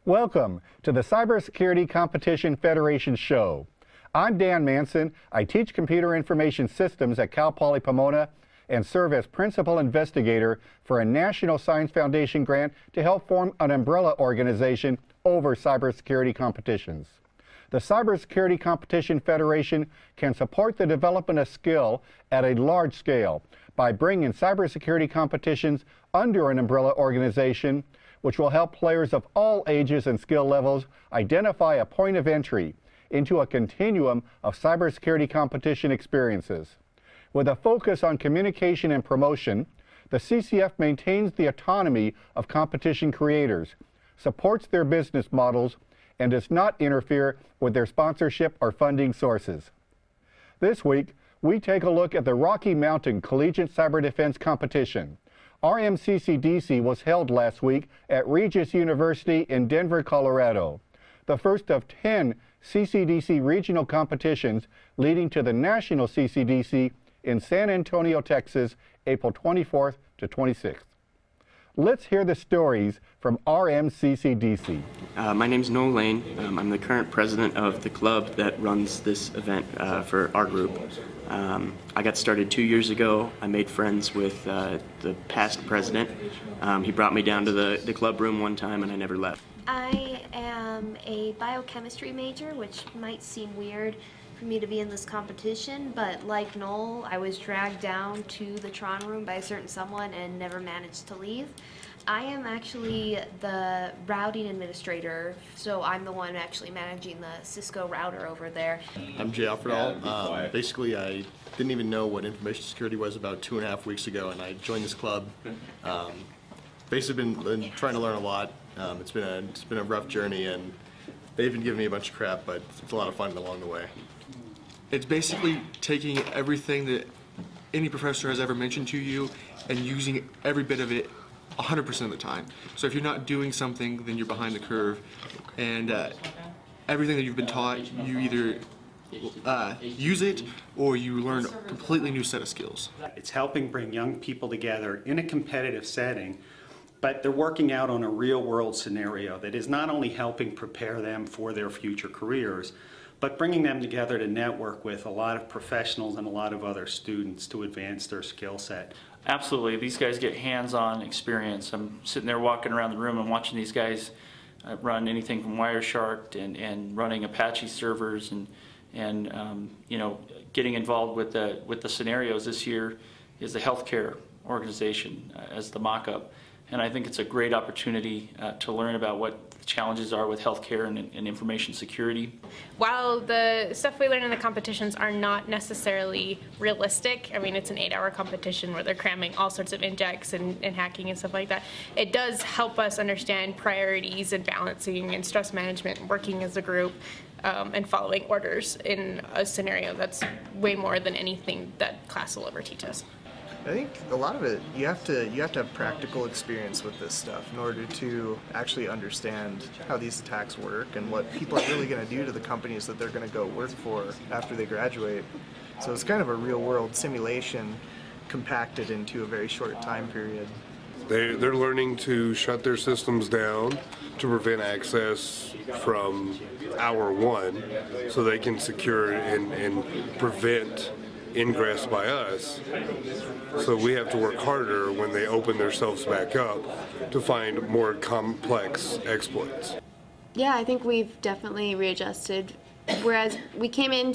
Welcome to the Cybersecurity Competition Federation show. I'm Dan Manson. I teach computer information systems at Cal Poly Pomona and serve as principal investigator for a National Science Foundation grant to help form an umbrella organization over cybersecurity competitions. The Cybersecurity Competition Federation can support the development of skill at a large scale by bringing cybersecurity competitions under an umbrella organization, which will help players of all ages and skill levels identify a point of entry into a continuum of cybersecurity competition experiences. With a focus on communication and promotion, the CCF maintains the autonomy of competition creators, supports their business models, and does not interfere with their sponsorship or funding sources. This week, we take a look at the Rocky Mountain Collegiate Cyber Defense Competition. RMCCDC was held last week at Regis University in Denver, Colorado, the first of 10 CCDC regional competitions leading to the National CCDC in San Antonio, Texas, April 24th to 26th. Let's hear the stories from RMCCDC. My name's Noel Lane. I'm the current president of the club that runs this event for our group. I got started 2 years ago. I made friends with the past president. He brought me down to the club room one time and I never left. I am a biochemistry major, which might seem weird for me to be in this competition, but like Noel, I was dragged down to the Tron room by a certain someone and never managed to leave. I am actually the routing administrator, so I'm the one actually managing the Cisco router over there. I'm Jay Alfredall. Basically, I didn't even know what information security was about 2.5 weeks ago, and I joined this club. Basically, been trying to learn a lot. It's been a rough journey, and they've been giving me a bunch of crap, but it's a lot of fun along the way. It's basically taking everything that any professor has ever mentioned to you and using every bit of it 100% of the time. So if you're not doing something, then you're behind the curve, and everything that you've been taught, you either use it or you learn a completely new set of skills. It's helping bring young people together in a competitive setting, but they're working out on a real-world scenario that is not only helping prepare them for their future careers, but bringing them together to network with a lot of professionals and a lot of other students to advance their skill set. Absolutely. These guys get hands-on experience. I'm sitting there walking around the room and watching these guys run anything from Wireshark and running Apache servers and you know, getting involved with the scenarios. This year is the healthcare organization as the mock-up. And I think it's a great opportunity to learn about what the challenges are with healthcare and information security. While the stuff we learn in the competitions are not necessarily realistic, I mean, it's an 8-hour competition where they're cramming all sorts of injects and hacking and stuff like that, it does help us understand priorities and balancing and stress management and working as a group and following orders in a scenario that's way more than anything that class will ever teach us. I think a lot of it, you have to have practical experience with this stuff in order to actually understand how these attacks work and what people are really going to do to the companies that they're going to go work for after they graduate. So it's kind of a real-world simulation compacted into a very short time period. They're learning to shut their systems down to prevent access from hour one so they can secure and prevent ingress by us. So we have to work harder when they open themselves back up to find more complex exploits. Yeah, I think we've definitely readjusted. Whereas we came in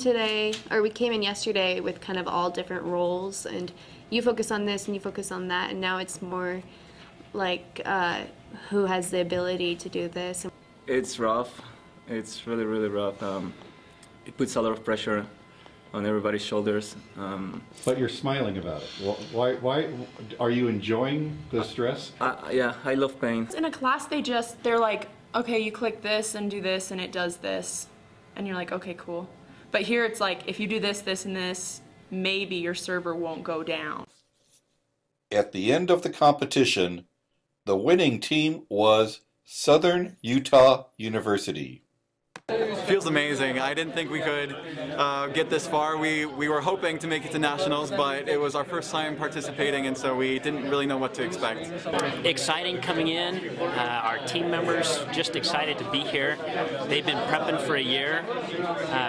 yesterday with kind of all different roles, and you focus on this and you focus on that, and now it's more like who has the ability to do this. It's rough. It's really, really rough. It puts a lot of pressure on everybody's shoulders. But you're smiling about it. Why are you enjoying the stress? Yeah, I love pain. In a class, they're like, okay, you click this and do this and it does this. And you're like, okay, cool. But here it's like, if you do this, this, and this, maybe your server won't go down. At the end of the competition, the winning team was Southern Utah University. Feels amazing. I didn't think we could get this far. We were hoping to make it to nationals, but it was our first time participating, and so we didn't really know what to expect. Exciting coming in. Our team members just excited to be here. They've been prepping for a year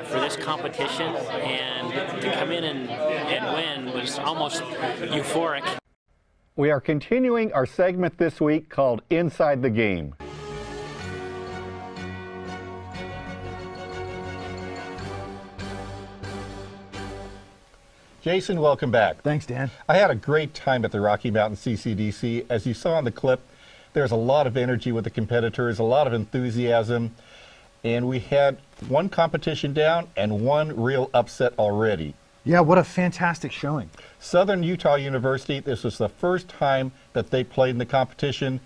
for this competition, and to come in and win was almost euphoric. We are continuing our segment this week called Inside the Game. Jason, welcome back. Thanks, Dan. I had a great time at the Rocky Mountain CCDC. As you saw in the clip, there's a lot of energy with the competitors, a lot of enthusiasm, and we had one competition down and one real upset already. Yeah, what a fantastic showing. Southern Utah University, this was the first time that they played in the competition,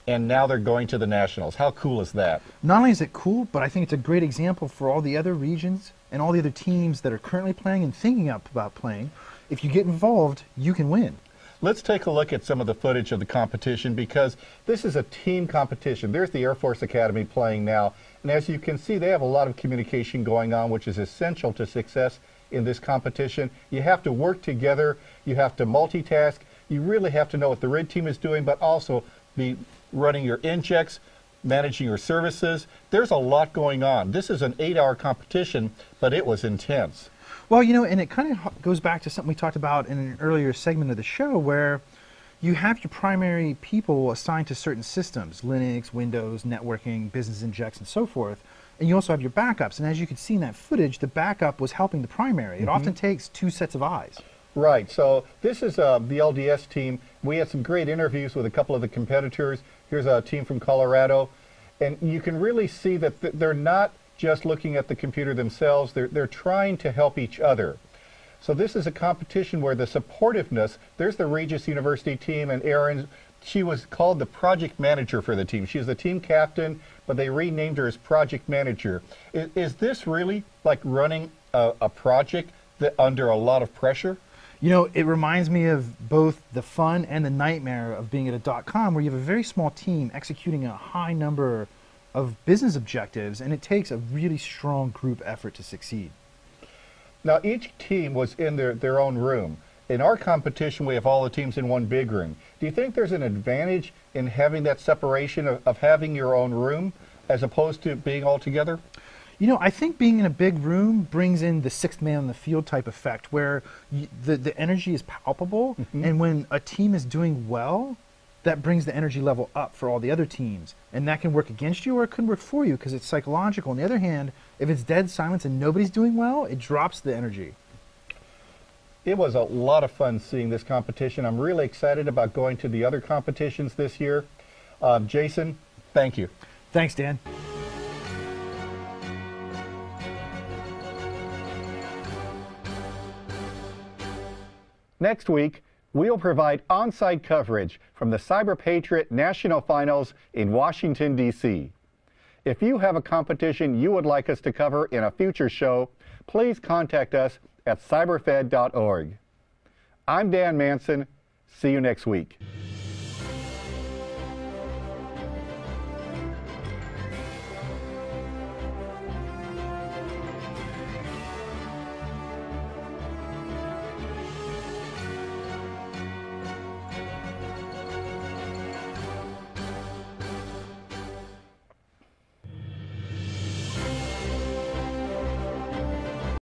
and now they're going to the nationals. How cool is that? Not only is it cool, but I think it's a great example for all the other regions and all the other teams that are currently playing and thinking about playing. If you get involved, you can win. Let's take a look at some of the footage of the competition, because this is a team competition. There's the Air Force Academy playing now, and as you can see, they have a lot of communication going on, which is essential to success in this competition. You have to work together, you have to multitask, you really have to know what the red team is doing, but also be running your injects, managing your services. There's a lot going on. This is an 8-hour competition, but it was intense. Well, you know, and it kind of goes back to something we talked about in an earlier segment of the show, where you have your primary people assigned to certain systems, Linux, Windows, networking, business injects, and so forth. And you also have your backups. And as you could see in that footage, the backup was helping the primary. It often takes two sets of eyes. Right. So this is the LDS team. We had some great interviews with a couple of the competitors. Here's a team from Colorado. And you can really see that they're not just looking at the computer themselves. They're trying to help each other. So this is a competition where the supportiveness, there's the Regis University team, and Erin, she was called the project manager for the team. She's the team captain, but they renamed her as project manager. Is this really like running a project that under a lot of pressure? You know, it reminds me of both the fun and the nightmare of being at a .com, where you have a very small team executing a high number of business objectives, and it takes a really strong group effort to succeed. Now, each team was in their own room. In our competition, we have all the teams in one big room. Do you think there's an advantage in having that separation of having your own room as opposed to being all together? You know, I think being in a big room brings in the sixth man on the field type effect, where the energy is palpable, and when a team is doing well, that brings the energy level up for all the other teams. And that can work against you, or it can work for you, because it's psychological. On the other hand, if it's dead silence and nobody's doing well, it drops the energy. It was a lot of fun seeing this competition. I'm really excited about going to the other competitions this year. Jason, thank you. Thanks, Dan. Next week, we'll provide on-site coverage from the Cyber Patriot National Finals in Washington, D.C. If you have a competition you would like us to cover in a future show, please contact us at cyberfed.org. I'm Dan Manson. See you next week.